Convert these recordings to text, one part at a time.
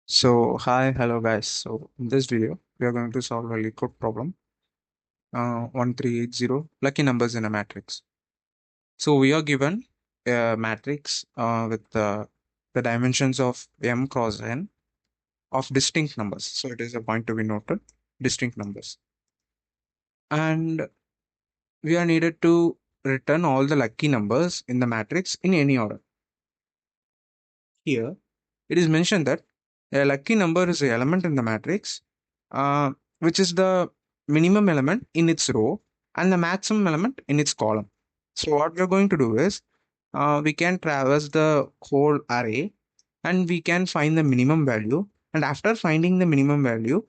Hello guys. So in this video, we are going to solve a LeetCode problem, 1380 lucky numbers in a matrix. So we are given a matrix with the dimensions of m cross n of distinct numbers. So it is a point to be noted, distinct numbers. And we are needed to return all the lucky numbers in the matrix in any order. Here, it is mentioned that a lucky number is an element in the matrix, uh, which is the minimum element in its row and the maximum element in its column. So, what we're going to do is we can traverse the whole array and we can find the minimum value. And after finding the minimum value,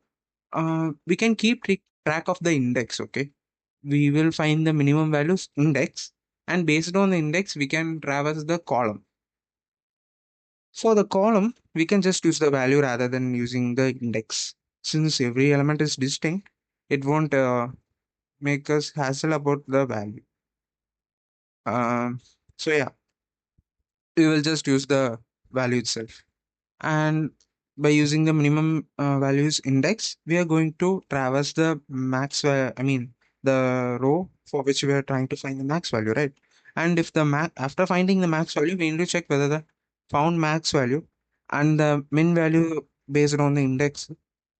we can keep track of the index. Okay, we will find the minimum values index, and based on the index, we can traverse the column. For the column, we can just use the value rather than using the index. Since every element is distinct, it won't make us hassle about the value. Um, so yeah, we will just use the value itself. And by using the minimum values index, we are going to traverse the I mean, the row for which we are trying to find the max value, right? And if the after finding the max value, we need to check whether the found max value and the min value based on the index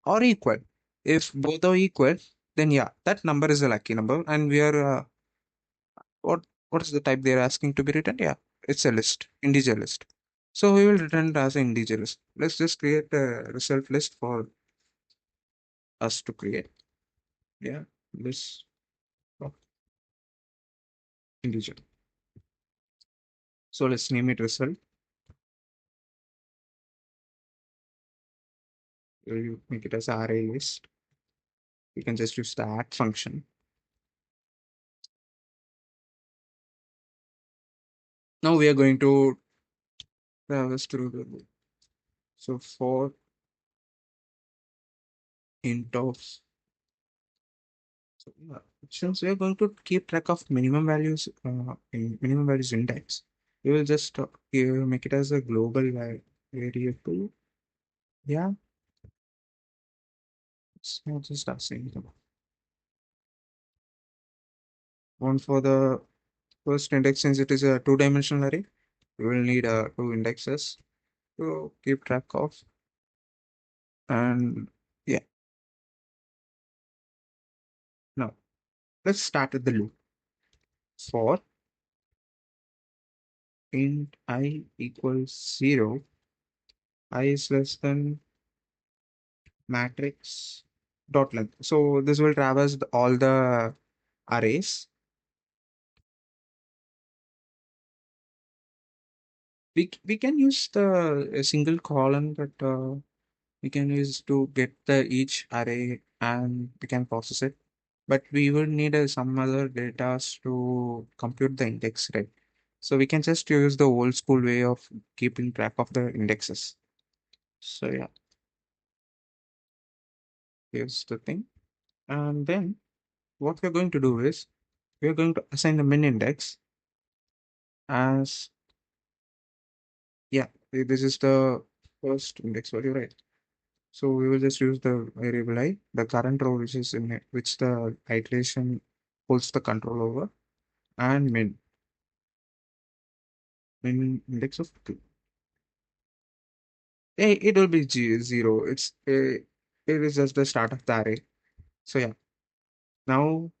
are equal. If both are equal, then yeah, that number is a lucky number, and we are what is the type they're asking to be written? Yeah, it's a list, integer list. So we will return it as an integer list. Let's just create a result list for us to create. Yeah, list of integer. So let's name it result. You make it as array list. You can just use the add function. Now we are going to traverse through the for int of since we are going to keep track of minimum values in minimum values index, we will just here make it as a global variable. Yeah, it's not just asking one for the first index. Since it is a two-dimensional array, we will need two indexes to keep track of. And yeah, now let's start with the loop. For int I equals 0, I is less than matrix dot length. So this will traverse all the arrays. We can use the a single column that we can use to get the each array and we can process it. But we will need some other data to compute the index, right? So we can just use the old school way of keeping track of the indexes. So yeah, here's the thing. And then what we're going to do is we're going to assign the min index as, yeah, this is the first index value, right? So we will just use the variable I, the current row which is in it, which the iteration holds the control over, and min index of 2. It will be 0. It is just the start of the array. So yeah. Now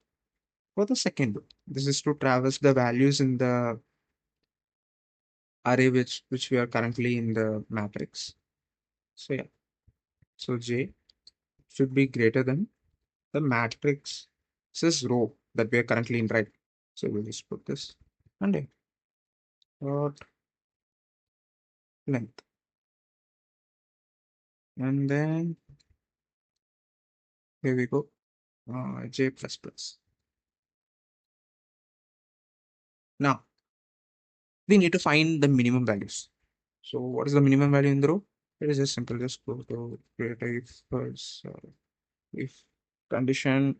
for the second loop, this is to traverse the values in the array which we are currently in the matrix. So yeah. So J should be greater than the matrix this row that we are currently in, right? So we'll just put this and yeah, dot length, and then here we go, J plus plus. Now we need to find the minimum values. So what is the minimum value in the row? It is just simple. Just go to create if condition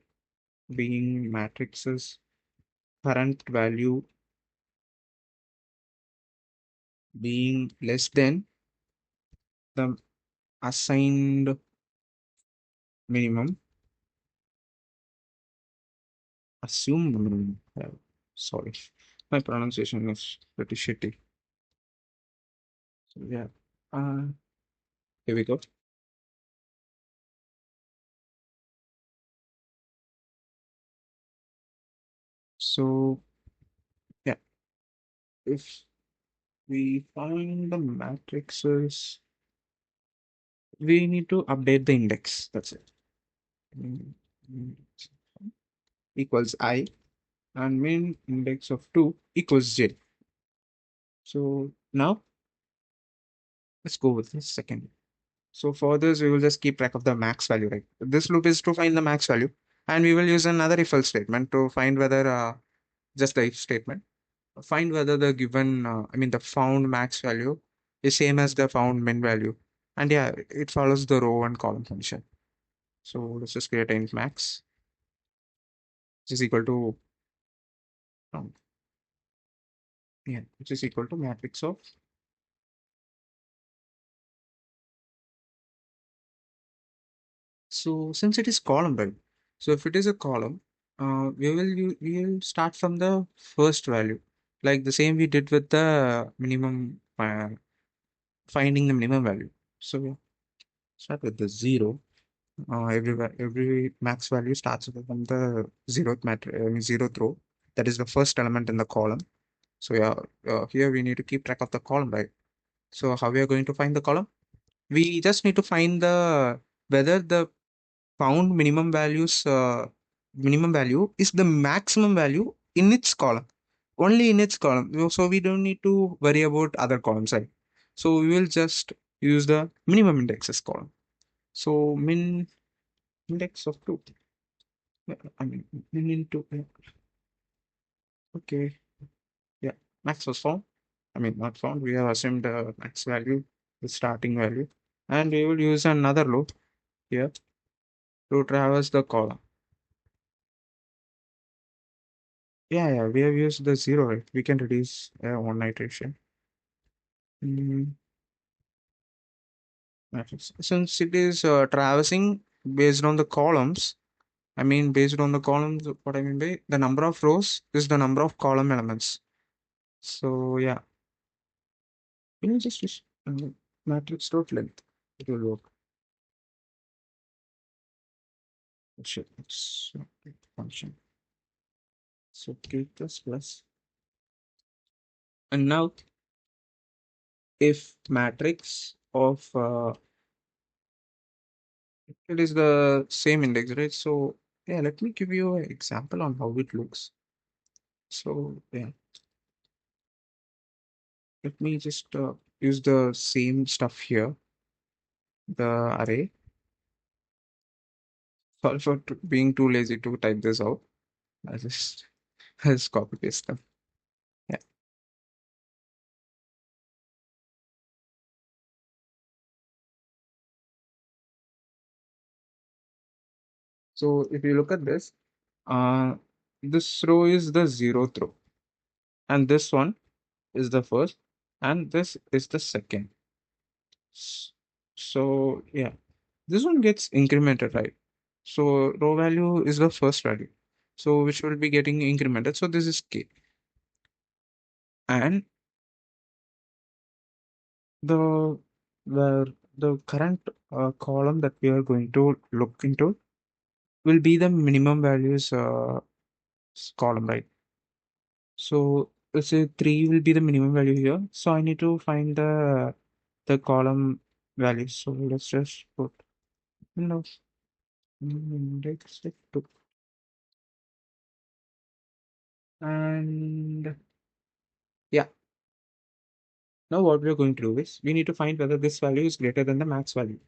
being matrices current value being less than the assigned minimum, assumed minimum. Sorry, my pronunciation is pretty shitty. So yeah, uh, here we go. So yeah, if we find the matrices, we need to update the index. That's it. Mm, mm, equals I and min index of 2 equals j. So now let's go with the second. So for this, we will just keep track of the max value, right? This loop is to find the max value, and we will use another if else statement to find whether just the if statement, find whether the given, I mean, the found max value is same as the found min value, and yeah, it follows the row and column function. So let's just create int max, which is equal to yeah, which is equal to matrix of. So since it is column, right? So if it is a column, we will start from the first value, like the same we did with the minimum, finding the minimum value. So we start with the zero. Every max value starts from the zeroth matrix, I mean zeroth row. That is the first element in the column. So yeah, here we need to keep track of the column, right? So how we are going to find the column? We just need to find the whether the found minimum value is the maximum value in its column, only in its column. So we don't need to worry about other columns, right? So we will just use the minimum indexes column. So min index of 2. I mean min into okay. Yeah, max was found. I mean not found. We have assumed the max value, the starting value, and we will use another loop here to traverse the column. Yeah, we have used the zero, right? We can reduce one iteration. Mm, matrix. Since it is traversing based on the columns, I mean, based on the columns, what I mean by the number of rows is the number of column elements. So, yeah, we will just use matrix dot length. It will work. Oh, shit, it's not a function. So, k plus plus. And now, if matrix of it is the same index, right? So yeah, let me give you an example on how it looks. So yeah, let me just use the same stuff here, the array. Sorry for being too lazy to type this out. I just I just copy paste them. Yeah. So if you look at uh, this row is the zeroth row, and this one is the first, and this is the second. S- So yeah, this one gets incremented, right? So row value is the first value. So which will be getting incremented. So this is k. And the where the current column that we are going to look into will be the minimum values column, right? So let's say 3 will be the minimum value here. So I need to find the column values. So let's just put no index 2. And yeah, now what we are going to do is we need to find whether this value is greater than the max value.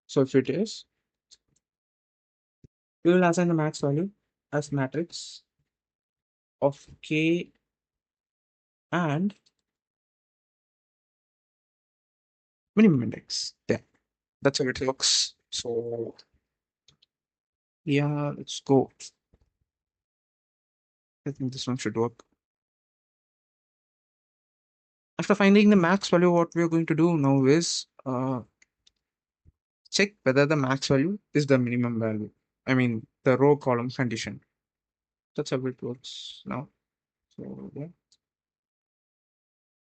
So if it is, we will assign the max value as matrix of k and minimum index. Yeah, that's how it looks. So yeah, let's go. I think this one should work. After finding the max value, what we are going to do now is check whether the max value is the minimum value. I mean, the row column condition. That's how it works now. So yeah,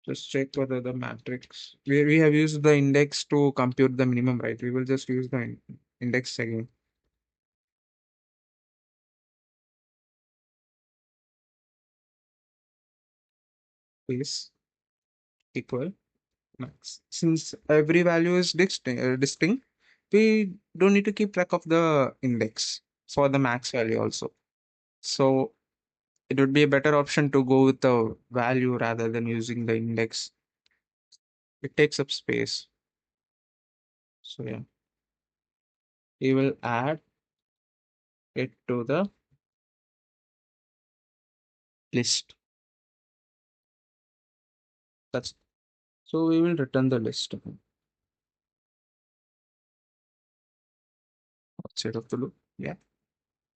just check whether the matrix we have used the index to compute the minimum, right? We will just use the index again. Is equal max. Since every value is distinct, we don't need to keep track of the index for the max value also. So it would be a better option to go with the value rather than using the index. It takes up space. So yeah, we will add it to the list. That's so we will return the list outside of the loop. Yeah.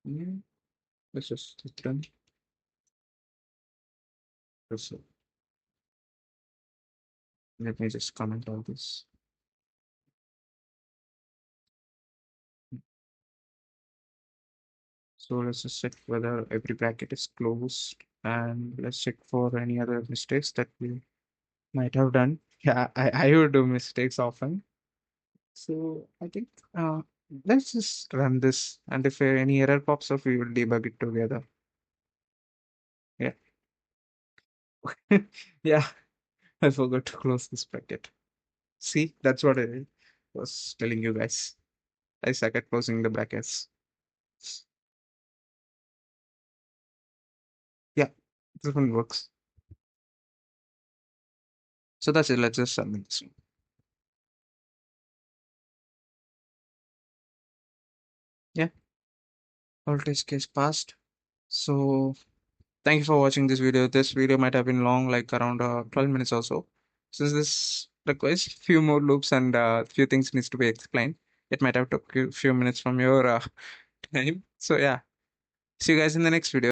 Mm, let's just return this. Let me just comment all this. So let's just check whether every bracket is closed, and let's check for any other mistakes that we might have done. Yeah, I would do mistakes often. So I think uh, let's just run this, and if any error pops up, we will debug it together. Yeah. Yeah, I forgot to close this bracket. See, that's what I was telling you guys. I suck at closing the brackets. Yeah, this one works. So that's it. Let's just submit this one. Yeah, all test case passed. So thank you for watching this video. This video might have been long, like around 12 minutes or so. Since this requires few more loops and few things needs to be explained, it might have took a few minutes from your time. So yeah, see you guys in the next video.